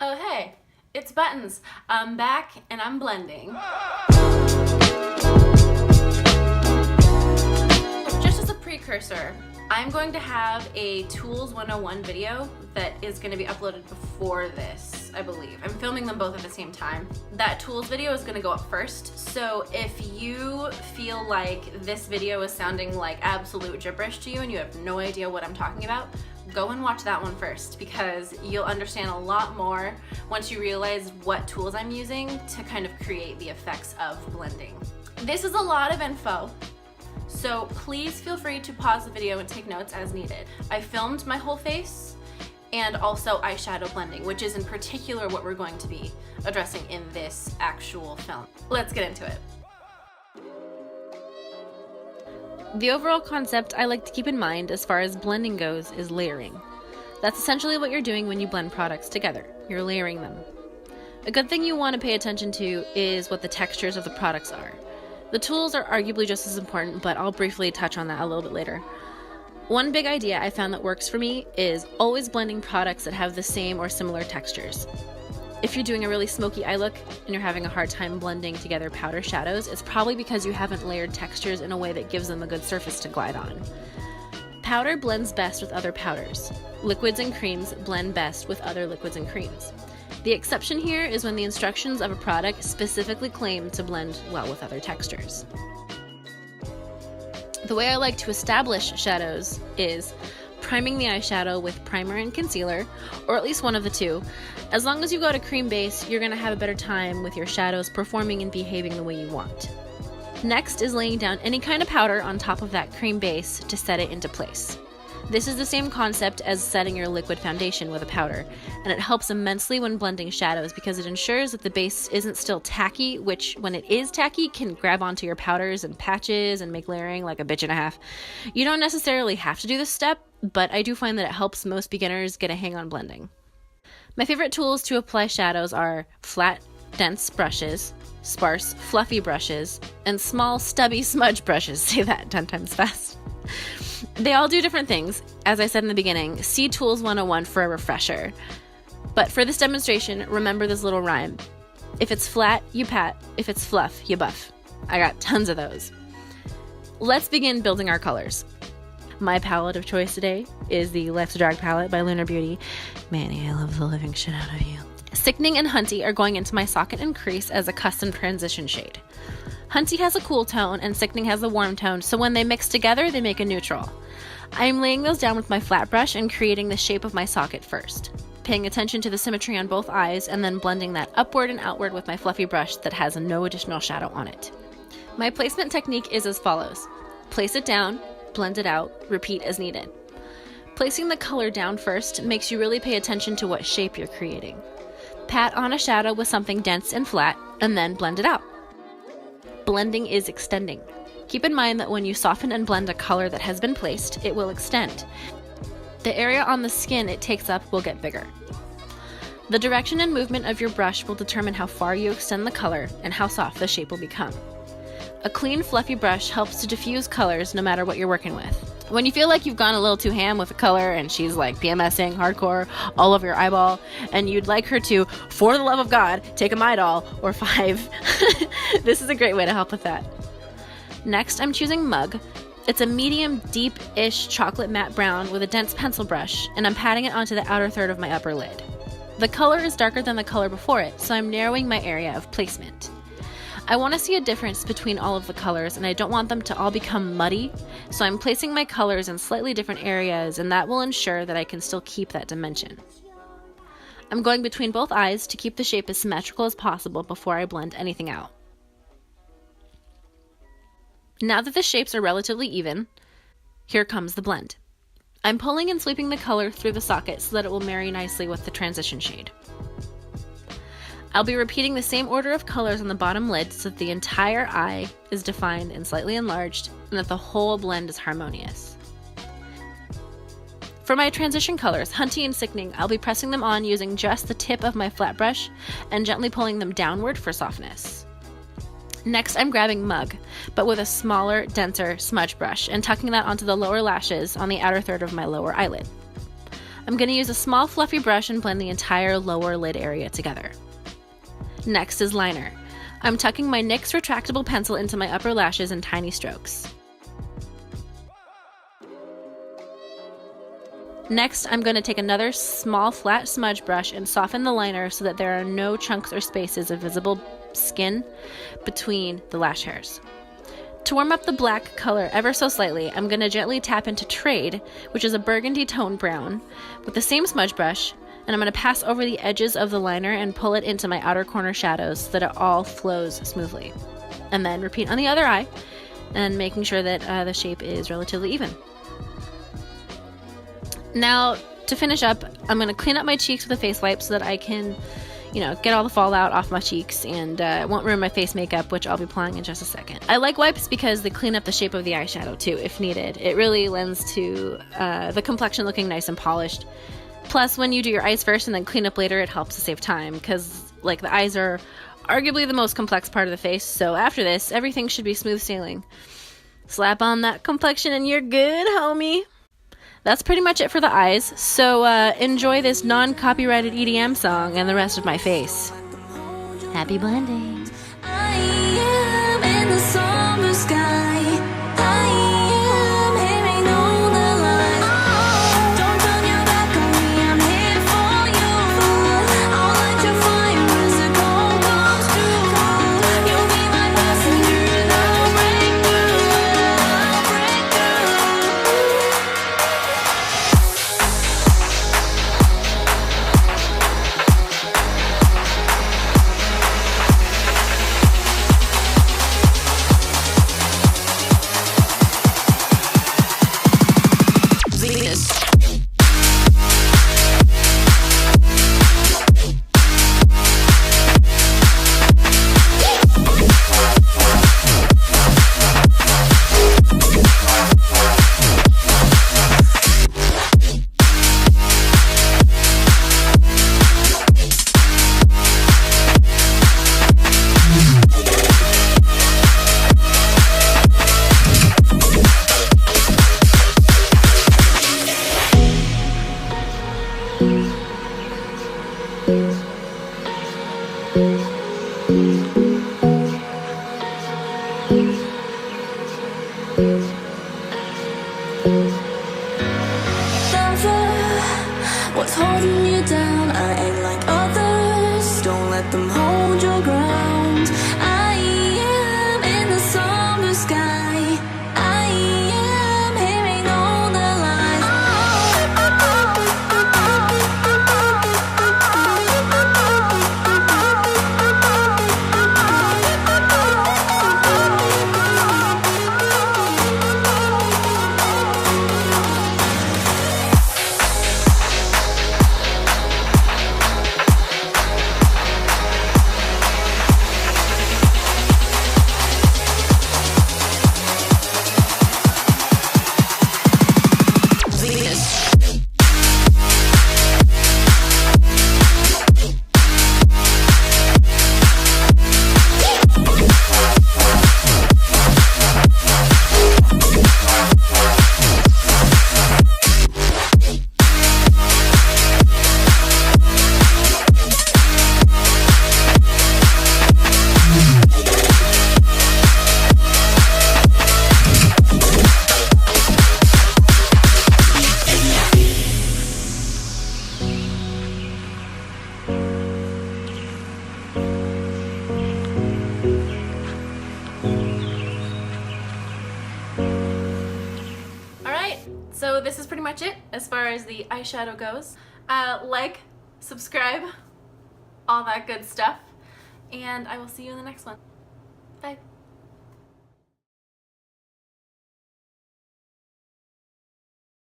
Oh hey, it's Buttons. I'm back and I'm blending. Just as a precursor, I'm going to have a Tools 101 video that is going to be uploaded before this, I believe. I'm filming them both at the same time. That Tools video is going to go up first, so if you feel like this video is sounding like absolute gibberish to you and you have no idea what I'm talking about, go and watch that one first, because you'll understand a lot more once you realize what tools I'm using to kind of create the effects of blending. This is a lot of info, so please feel free to pause the video and take notes as needed. I filmed my whole face and also eyeshadow blending, which is in particular what we're going to be addressing in this actual film. Let's get into it. The overall concept I like to keep in mind as far as blending goes is layering. That's essentially what you're doing when you blend products together. You're layering them. A good thing you want to pay attention to is what the textures of the products are. The tools are arguably just as important, but I'll briefly touch on that a little bit later. One big idea I found that works for me is always blending products that have the same or similar textures. If you're doing a really smoky eye look and you're having a hard time blending together powder shadows, it's probably because you haven't layered textures in a way that gives them a good surface to glide on. Powder blends best with other powders. Liquids and creams blend best with other liquids and creams. The exception here is when the instructions of a product specifically claim to blend well with other textures. The way I like to establish shadows is priming the eyeshadow with primer and concealer, or at least one of the two. As long as you go to cream base, you're going to have a better time with your shadows performing and behaving the way you want. Next is laying down any kind of powder on top of that cream base to set it into place. This is the same concept as setting your liquid foundation with a powder, and it helps immensely when blending shadows because it ensures that the base isn't still tacky, which when it is tacky can grab onto your powders and patches and make layering like a bitch and a half. You don't necessarily have to do this step, but I do find that it helps most beginners get a hang on blending. My favorite tools to apply shadows are flat, dense brushes, sparse, fluffy brushes, and small, stubby smudge brushes. Say that 10 times fast. They all do different things. As I said in the beginning, see Tools 101 for a refresher. But for this demonstration, remember this little rhyme. If it's flat, you pat. If it's fluff, you buff. I got tons of those. Let's begin building our colors. My palette of choice today is the Life's a Drag palette by Lunar Beauty. Manny, I love the living shit out of you. Sickening and Hunty are going into my socket and crease as a custom transition shade. Hunty has a cool tone and Sickening has a warm tone, so when they mix together, they make a neutral. I'm laying those down with my flat brush and creating the shape of my socket first, paying attention to the symmetry on both eyes and then blending that upward and outward with my fluffy brush that has no additional shadow on it. My placement technique is as follows. Place it down, blend it out, repeat as needed. Placing the color down first makes you really pay attention to what shape you're creating. Pat on a shadow with something dense and flat, and then blend it out. Blending is extending. Keep in mind that when you soften and blend a color that has been placed, it will extend. The area on the skin it takes up will get bigger. The direction and movement of your brush will determine how far you extend the color and how soft the shape will become. A clean, fluffy brush helps to diffuse colors no matter what you're working with. When you feel like you've gone a little too ham with a color and she's like PMSing hardcore all over your eyeball and you'd like her to, for the love of God, take a Idole or 5, this is a great way to help with that. Next, I'm choosing Mug. It's a medium, deep-ish chocolate matte brown with a dense pencil brush, and I'm patting it onto the outer third of my upper lid. The color is darker than the color before it, so I'm narrowing my area of placement. I want to see a difference between all of the colors, and I don't want them to all become muddy, so I'm placing my colors in slightly different areas, and that will ensure that I can still keep that dimension. I'm going between both eyes to keep the shape as symmetrical as possible before I blend anything out. Now that the shapes are relatively even, here comes the blend. I'm pulling and sweeping the color through the socket so that it will marry nicely with the transition shade. I'll be repeating the same order of colors on the bottom lid so that the entire eye is defined and slightly enlarged, and that the whole blend is harmonious. For my transition colors, Hunty and Sickening, I'll be pressing them on using just the tip of my flat brush and gently pulling them downward for softness. Next, I'm grabbing Mug, but with a smaller, denser smudge brush and tucking that onto the lower lashes on the outer third of my lower eyelid. I'm going to use a small fluffy brush and blend the entire lower lid area together. Next is liner. I'm tucking my NYX retractable pencil into my upper lashes in tiny strokes. Next, I'm going to take another small flat smudge brush and soften the liner so that there are no chunks or spaces of visible skin between the lash hairs. To warm up the black color ever so slightly, I'm going to gently tap into Trade, which is a burgundy tone brown, with the same smudge brush, and I'm going to pass over the edges of the liner and pull it into my outer corner shadows so that it all flows smoothly. And then repeat on the other eye, and making sure that the shape is relatively even. Now, to finish up, I'm going to clean up my cheeks with a face wipe so that I can, get all the fallout off my cheeks and it won't ruin my face makeup, which I'll be applying in just a second. I like wipes because they clean up the shape of the eyeshadow too, if needed. It really lends to the complexion looking nice and polished. Plus, when you do your eyes first and then clean up later, it helps to save time because, the eyes are arguably the most complex part of the face, so after this, everything should be smooth sailing. Slap on that complexion and you're good, homie. That's pretty much it for the eyes, so enjoy this non-copyrighted EDM song and the rest of my face. Happy blending! I am in the summer sky. I am hearing all the lies. Don't turn your back on me, I'm here for you. I'll light your fire as the cold comes through. You'll be my passenger and I'll break through. I'll break through. What's holding you down? I ain't like others. Don't let them hold your ground. I am in the summer sky. I am hearing all the So this is pretty much it as far as the eyeshadow goes. Like, subscribe, all that good stuff, and I will see you in the next one. Bye.